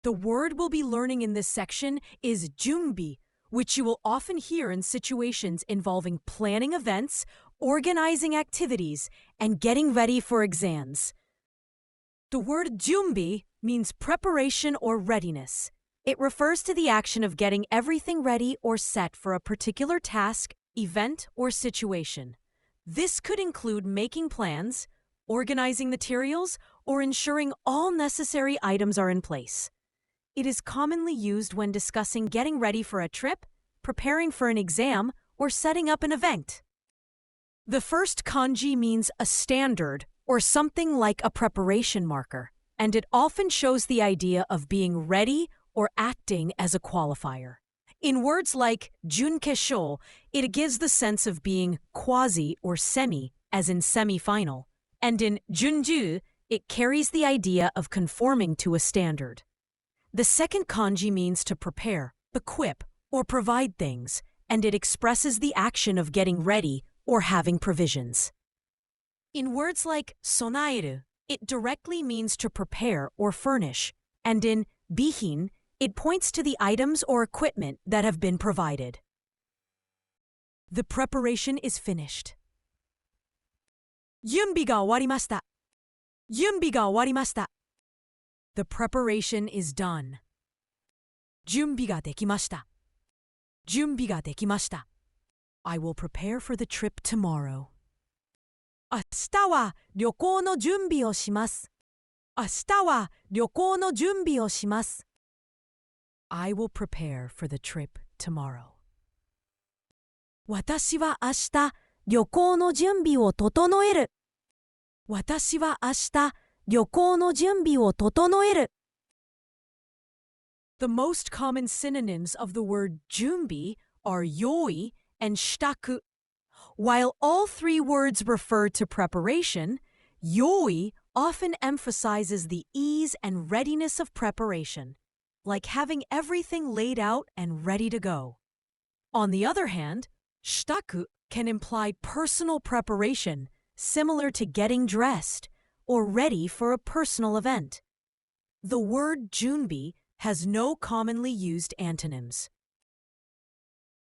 The word we'll be learning in this section is junbi, which you will often hear in situations involving planning events, organizing activities, and getting ready for exams. The word junbi means preparation or readiness. It refers to the action of getting everything ready or set for a particular task, event, or situation. This could include making plans, organizing materials, or ensuring all necessary items are in place. It is commonly used when discussing getting ready for a trip, preparing for an exam, or setting up an event. The first kanji means a standard or something like a preparation marker, and it often shows the idea of being ready or acting as a qualifier. In words like junkesho, it gives the sense of being quasi or semi, as in semi-final, and in junju, it carries the idea of conforming to a standard. The second kanji means to prepare, equip, or provide things, and it expresses the action of getting ready or having provisions. In words like sonaeru, it directly means to prepare or furnish, and in bihin, it points to the items or equipment that have been provided. The preparation is finished. 準備が終わりました。準備が終わりました。The preparation is done. 準備ができました。準備ができました。I will prepare for the trip tomorrow. 明日は旅行の準備をします。明日は旅行の準備をします。I will prepare for the trip tomorrow. 私は明日旅行の準備を整える。私は明日旅行の準備を整える。The most common synonyms of the word junbi are yoi and shitaku. While all three words refer to preparation, yoi often emphasizes the ease and readiness of preparation, like having everything laid out and ready to go. On the other hand, shitaku can imply personal preparation, similar to getting dressed or ready for a personal event. The word junbi has no commonly used antonyms.